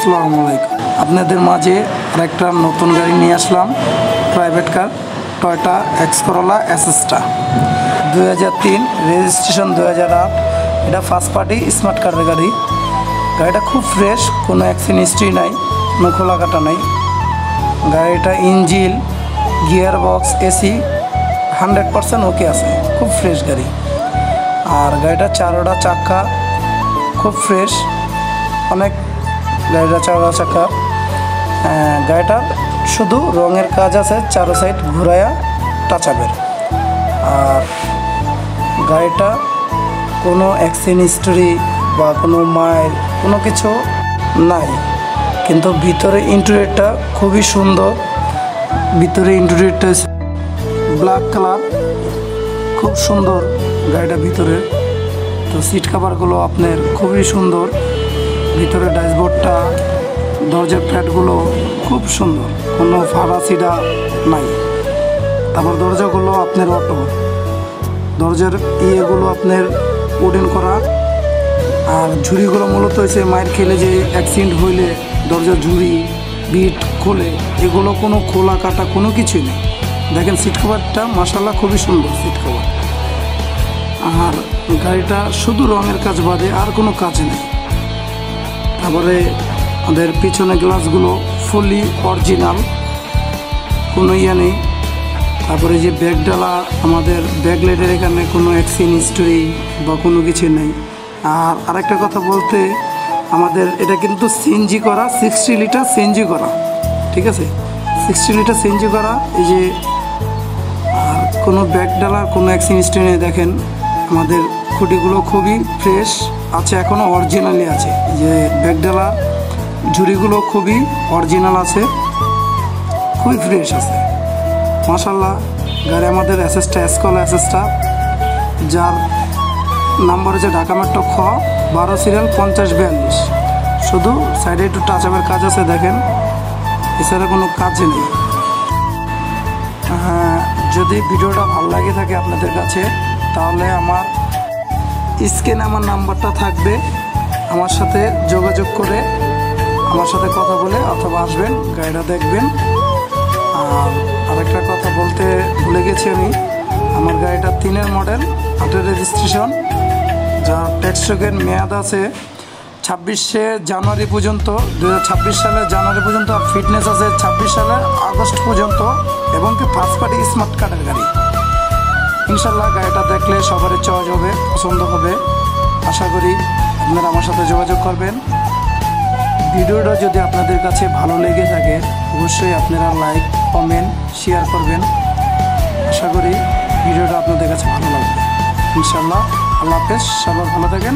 আসসালামু আলাইকুম। আপনাদের মাঝে আরেকটা নতুন গাড়ি নিয়ে আসলাম, private car Toyota X Corolla এসএসটা 2003, রেজিস্ট্রেশন 2008। এটা ফার্স্ট পার্টি স্মার্ট কারের গাড়ি। গাড়িটা খুব ফ্রেশ, কোনো অ্যাক্সিডেন্ট হিস্ট্রি নাই, কোনো খোলা কাটা নাই। গাড়িটা ইঞ্জিন, গিয়ার বক্স, এসি 100% ওকে আছে, খুব ফ্রেশ গাড়ি। আর গাড়িটা চারোটা চাকা খুব ফ্রেশ, অনেক গাড়িটা চারোটা চাকা। গাড়িটার শুধু রঙের কাজ আছে, চারো সাইড ঘুরায়া টাচাবের। আর গাড়িটা কোনো অ্যাক্সিডেন্ট হিস্টোরি বা কোনো মাইল কোনো কিছু নাই, কিন্তু ভিতরে ইন্টেরিয়রটা খুবই সুন্দর। ভিতরে ইন্টেরিয়রটা ব্ল্যাক কালার, খুব সুন্দর গাড়িটা ভিতরে। তো সিট কাভারগুলো আপনার খুবই সুন্দর, ভিতরে ড্যাশবোর্ডটা, দরজার প্যাডগুলো খুব সুন্দর, কোনো ফাড়া সিডা নাই। তারপর দরজাগুলো আপনার অটো, দরজার ইয়েগুলো আপনার উডেন করা। আর ঝুড়িগুলো মূলত হয়েছে মায়ের খেলে যে অ্যাক্সিডেন্ট হইলে দরজার ঝুড়ি বিট খোলে, এগুলো কোনো খোলা কাটা কোনো কিছুই নেই। দেখেন সিট কভারটা মাশাআল্লাহ খুবই সুন্দর সিট কভার। আর গাড়িটা শুধু রঙের কাজ বাদে আর কোনো কাজ নেই। তারপরে আমাদের পিছনে গ্লাসগুলো ফুলি অরিজিনাল, কোনো ইয়ে নেই। তারপরে যে ব্যাগ ডালা, আমাদের ব্যাক লাইটের এখানে কোনো অ্যাক্সিডেন্ট হিস্টোরি বা কোনো কিছু নেই। আর আরেকটা কথা বলতে, আমাদের এটা কিন্তু সিএনজি করা, 60 লিটার সিএনজি করা, ঠিক আছে, 60 লিটার সিএনজি করা। এই যে আর কোনো ব্যাগ ডালার কোনো অ্যাক্সিডেন্ট হিস্টোরি নেই। দেখেন আমাদের খুঁটিগুলো খুবই ফ্রেশ আছে, এখনও অরিজিনালি আছে। যে ব্যাগ ডালা ঝুড়িগুলো খুবই অরিজিনাল আছে, খুবই ফ্রেশ আছে মাশাআল্লাহ। গাড়ি আমাদের এসএসটা এসকলা এসএসটা, যার নাম্বার হচ্ছে ঢাকা মেট্রো খ 12 সিরিয়াল 5042। শুধু সাইডে একটু টাচআপের কাজ আছে দেখেন, এছাড়া কোনো কাজই নেই। হ্যাঁ, যদি ভিডিওটা ভালো লাগে থাকে আপনাদের কাছে, তাহলে আমার স্ক্রিনে আমার নাম্বারটা থাকবে, আমার সাথে যোগাযোগ করে আমার সাথে কথা বলে অথবা আসবেন, গাড়িটা দেখবেন। আর আরেকটা কথা বলতে ভুলে গেছি আমি, আমার গাড়িটা 3-এর মডেল, 8-এর রেজিস্ট্রেশন, যার ট্যাক্স টোকেন মেয়াদ আছে 26শে জানুয়ারি পর্যন্ত, 2026 সালের জানুয়ারি পর্যন্ত। আর ফিটনেস আছে 26 সালের আগস্ট পর্যন্ত, এবং কি ফার্স্ট পার্টি স্মার্ট কার্ডের গাড়ি। ইনশাল্লাহ গাড়িটা দেখলে সবারই চয়েস হবে, পছন্দ হবে। আশা করি আপনারা আমার সাথে যোগাযোগ করবেন। ভিডিওটা যদি আপনাদের কাছে ভালো লেগে থাকে, অবশ্যই আপনারা লাইক, কমেন্ট, শেয়ার করবেন। আশা করি ভিডিওটা আপনাদের কাছে ভালো লাগবে। ইনশাল্লাহ। আল্লাহ হাফেজ, সবাই ভালো থাকেন।